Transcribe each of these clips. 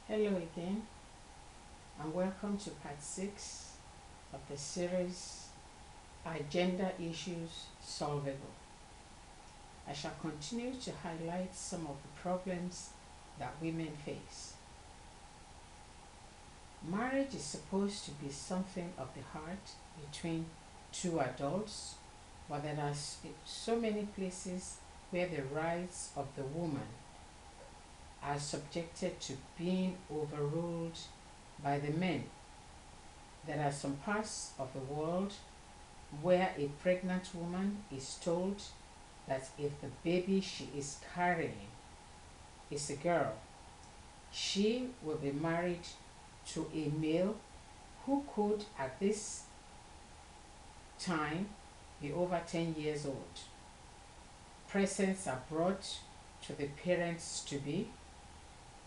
Hello again, and welcome to part 6 of the series Gender Issues Solvable. I shall continue to highlight some of the problems that women face. Marriage is supposed to be something of the heart between two adults, but there are so many places where the rights of the woman are subjected to being overruled by the men. There are some parts of the world where a pregnant woman is told that if the baby she is carrying is a girl, she will be married to a male who could at this time be over 10 years old. Presents are brought to the parents to be.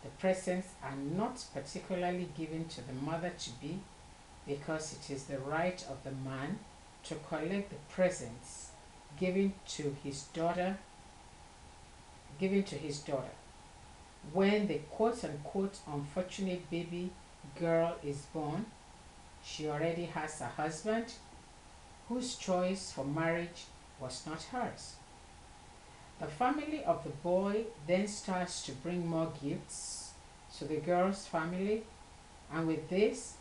The presents are not particularly given to the mother-to-be because it is the right of the man to collect the presents given to his daughter. When the quote-unquote unfortunate baby girl is born, she already has a husband whose choice for marriage was not hers. The family of the boy then starts to bring more gifts to the girl's family, and with this,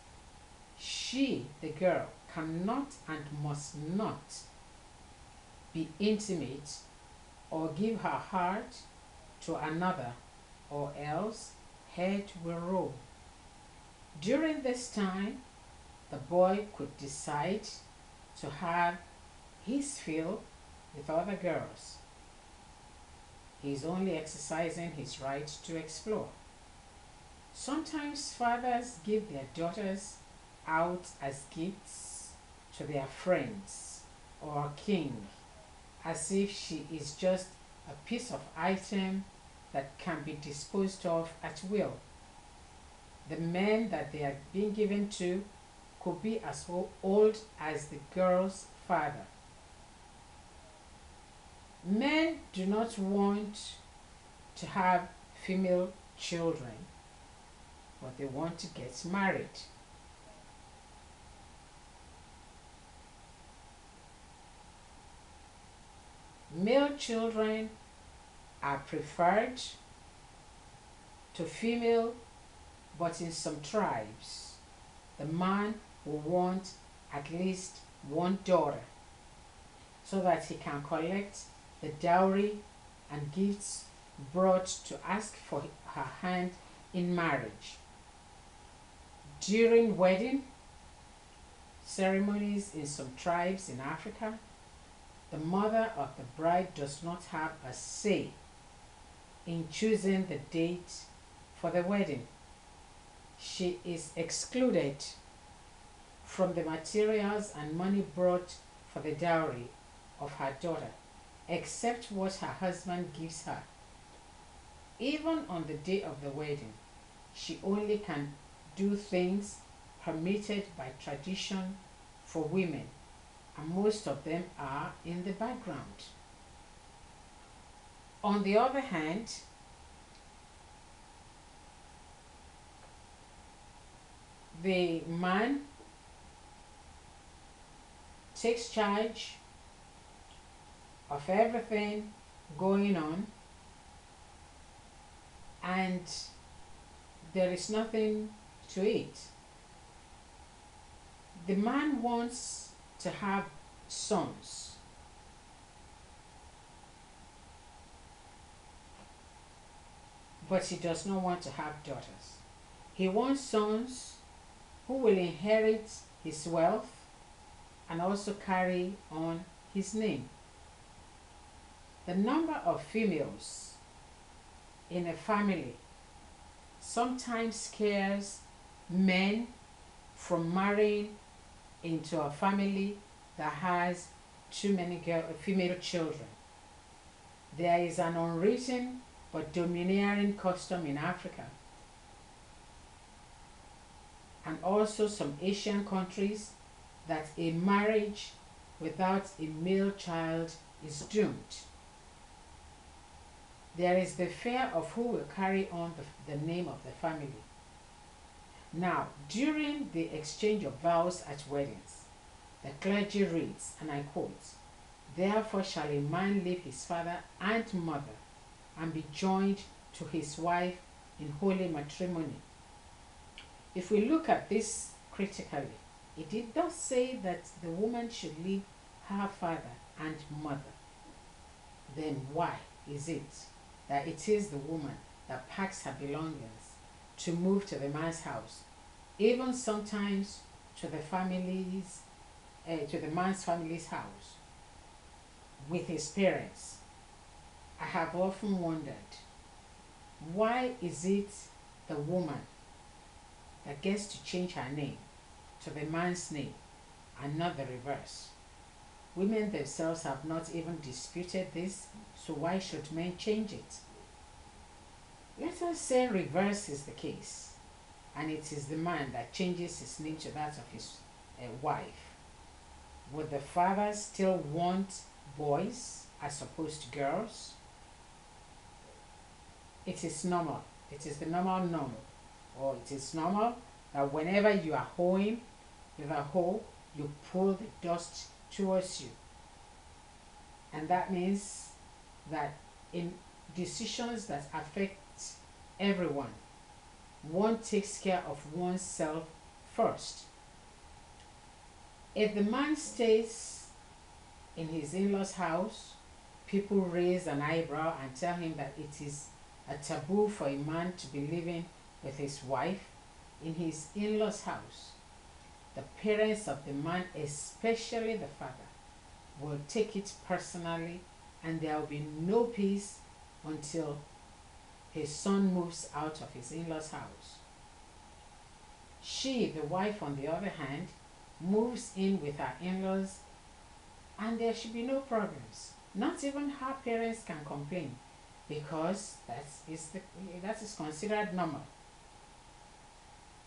she, the girl, cannot and must not be intimate or give her heart to another, or else head will roll. During this time, the boy could decide to have his fill with other girls. He is only exercising his right to explore. Sometimes fathers give their daughters out as gifts to their friends or a king, as if she is just a piece of item that can be disposed of at will. The men that they are being given to could be as old as the girl's father. Men do not want to have female children, but they want to get married. Male children are preferred to female, but in some tribes, the man will want at least one daughter so that he can collect the dowry and gifts brought to ask for her hand in marriage. During wedding ceremonies in some tribes in Africa, the mother of the bride does not have a say in choosing the date for the wedding. She is excluded from the materials and money brought for the dowry of her daughter, except what her husband gives her. Even on the day of the wedding, she only can do things permitted by tradition for women, and most of them are in the background. On the other hand, the man takes charge of everything going on, and there is nothing to it. The man wants to have sons, but he does not want to have daughters. He wants sons who will inherit his wealth and also carry on his name. The number of females in a family sometimes scares men from marrying into a family that has too many female children. There is an unwritten but domineering custom in Africa and also some Asian countries that a marriage without a male child is doomed. There is the fear of who will carry on the name of the family. Now, during the exchange of vows at weddings, the clergy reads, and I quote, "Therefore shall a man leave his father and mother and be joined to his wife in holy matrimony." If we look at this critically, it does say that the woman should leave her father and mother. Then why is it that it is the woman that packs her belongings to move to the man's house, even sometimes to the man's family's house with his parents? I have often wondered, why is it the woman that gets to change her name to the man's name and not the reverse? Women themselves have not even disputed this, so why should men change it? Let us say reverse is the case, and it is the man that changes his name to that of his wife. Would the father still want boys as opposed to girls? It is normal. It is the normal norm. Or it is normal that whenever you are hoeing with a hoe, you pull the dust towards you. And that means that in decisions that affect everyone, one takes care of oneself first. If the man stays in his in-laws' house, people raise an eyebrow and tell him that it is a taboo for a man to be living with his wife in his in-laws' house. The parents of the man, especially the father, will take it personally, and there will be no peace until his son moves out of his in-laws' house. She, the wife, on the other hand, moves in with her in-laws, and there should be no problems. Not even her parents can complain, because that is considered normal.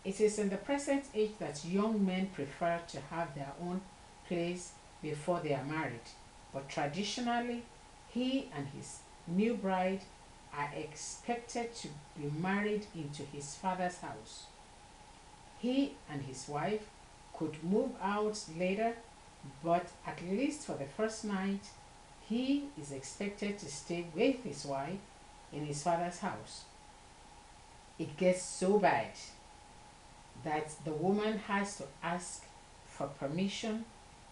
It is in the present age that young men prefer to have their own place before they are married, but traditionally, he and his new bride are expected to be married into his father's house. He and his wife could move out later, but at least for the first night, he is expected to stay with his wife in his father's house. It gets so bad that the woman has to ask for permission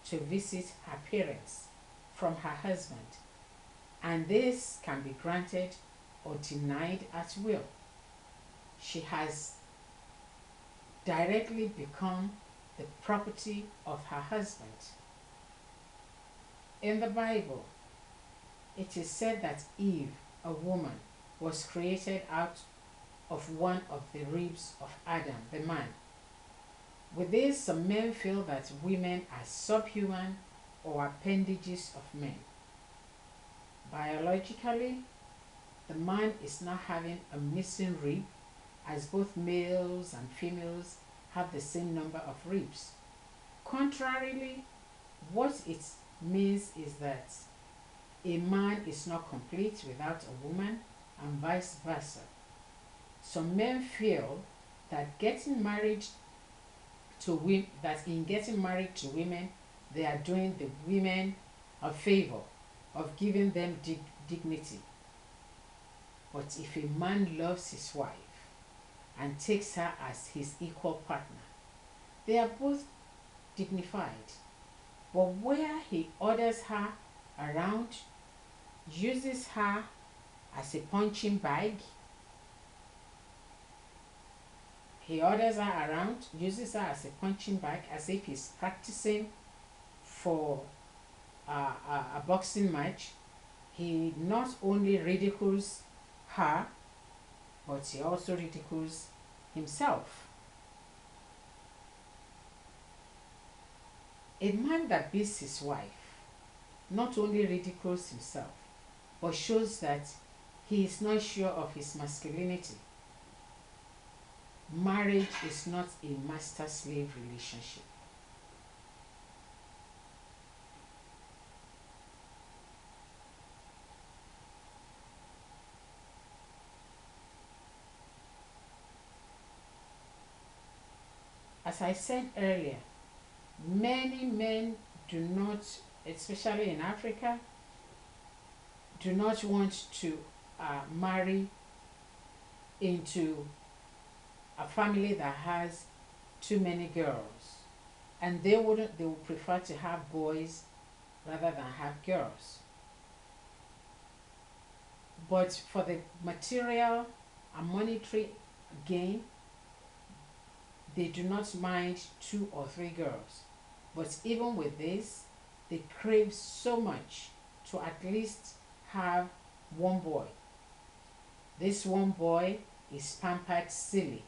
to visit her parents from her husband, and this can be granted or denied at will. She has directly become the property of her husband. In the Bible, it is said that Eve, a woman, was created out of one of the ribs of Adam, the man. With this, some men feel that women are subhuman or appendages of men. Biologically, the man is not having a missing rib, as both males and females have the same number of ribs. Contrarily, what it means is that a man is not complete without a woman, and vice versa. Some men feel that in getting married to women, they are doing the women a favor of giving them dignity. But if a man loves his wife and takes her as his equal partner, they are both dignified. But where he orders her around, uses her as a punching bag, uses her as a punching bag, as if he's practicing for a boxing match. He not only ridicules her, but he also ridicules himself. A man that beats his wife not only ridicules himself, but shows that he is not sure of his masculinity. Marriage is not a master-slave relationship. as I said earlier, many men do not, especially in Africa, do not want to marry into a family that has too many girls, and they would prefer to have boys rather than have girls. But for the material and monetary gain, they do not mind 2 or 3 girls. But even with this, they crave so much to at least have one boy. This one boy is pampered silly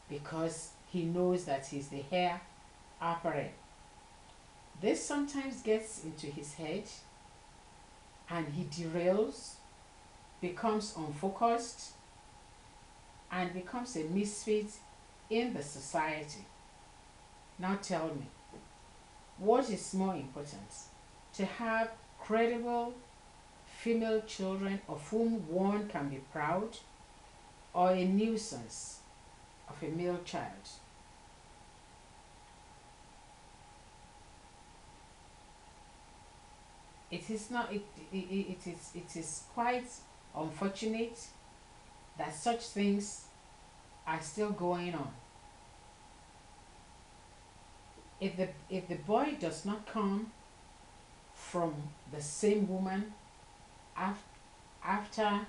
because he knows that he's the heir apparent. This sometimes gets into his head and he derails, becomes unfocused, and becomes a misfit in the society. Now tell me, what is more important? To have credible female children of whom one can be proud, or a nuisance of a male child? It is not. It is quite unfortunate that such things are still going on. If the boy does not come from the same woman after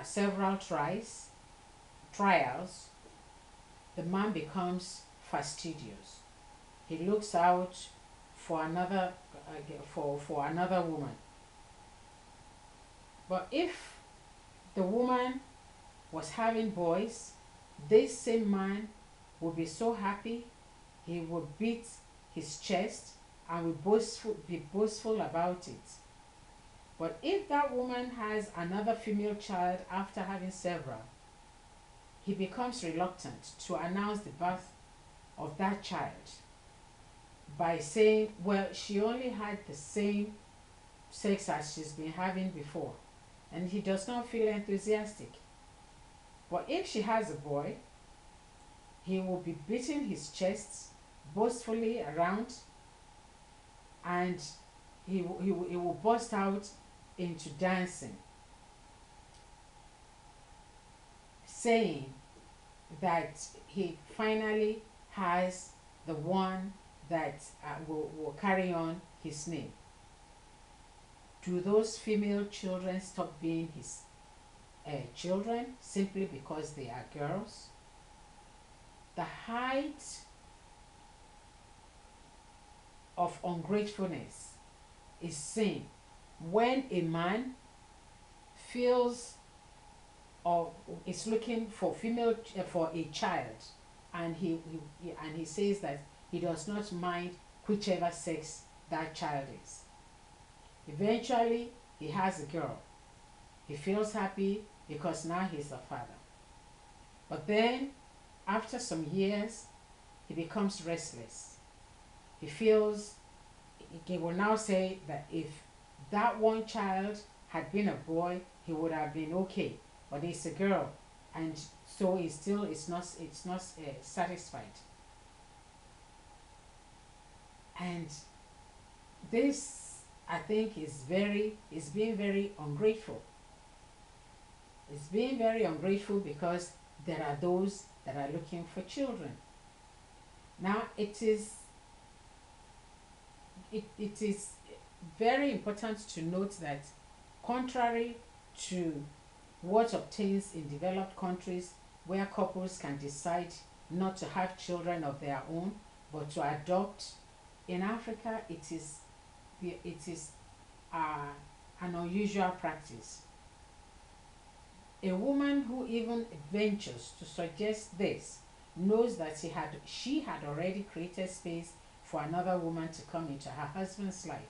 several trials, the man becomes fastidious. He looks out for another for another woman. But if the woman was having boys, this same man would be so happy, he would beat his chest and would be boastful about it. But if that woman has another female child after having several, he becomes reluctant to announce the birth of that child by saying, well, she only had the same sex as she's been having before, and he does not feel enthusiastic. But if she has a boy, he will be beating his chest boastfully around, and he will burst out into dancing, saying that he finally has the one that will carry on his name. Do those female children stop being his children simply because they are girls? The height of ungratefulness is seen when a man feels or is looking for for a child, and he says that he does not mind whichever sex that child is. Eventually, he has a girl. He feels happy because now he's a father. But then, after some years, he becomes restless. He will now say that if that one child had been a boy, he would have been okay. But it's a girl, and so it's not satisfied. And this, I think, is being very ungrateful. It's being very ungrateful because there are those that are looking for children. Now it is very important to note that, contrary to what obtains in developed countries where couples can decide not to have children of their own but to adopt, in Africa it is an unusual practice. A woman who even ventures to suggest this knows that she had already created space for another woman to come into her husband's life.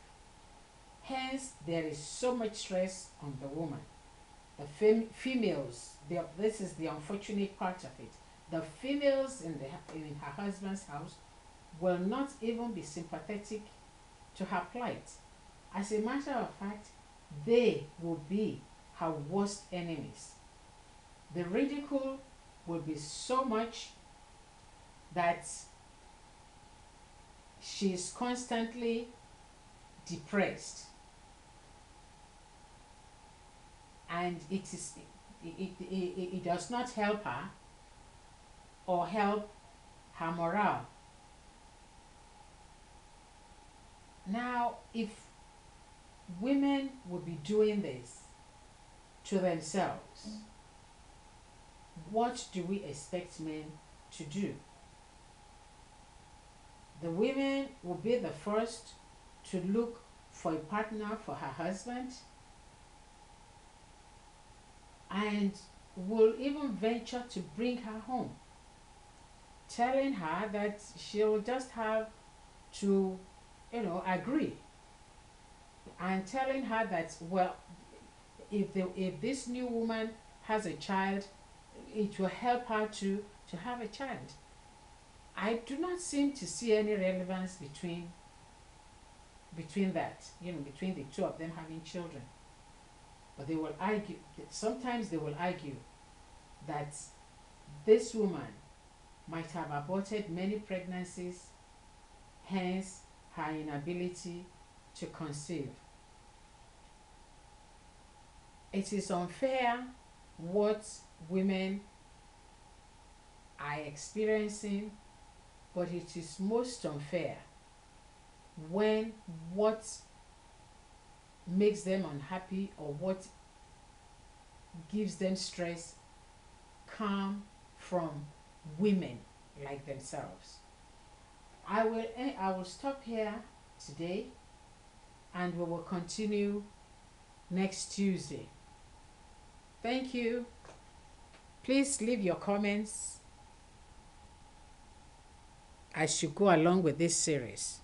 Hence, there is so much stress on the woman. The females, this is the unfortunate part of it. The females in her husband's house will not even be sympathetic to her plight. As a matter of fact, they will be her worst enemies. The ridicule will be so much that she's constantly depressed, and it does not help her or help her morale. Now, if women would be doing this to themselves, what do we expect men to do? The women will be the first to look for a partner for her husband, and will even venture to bring her home, telling her that she'll just have to, agree, and telling her that, well, if this new woman has a child, it will help her to have a child. I do not seem to see any relevance between that, between the two of them having children. But they will argue, sometimes they will argue that this woman might have aborted many pregnancies, hence her inability to conceive. It is unfair what women are experiencing, but it is most unfair when what makes them unhappy or what gives them stress come from women like themselves. I will stop here today, and we will continue next Tuesday. Thank you. Please leave your comments as you go along with this series.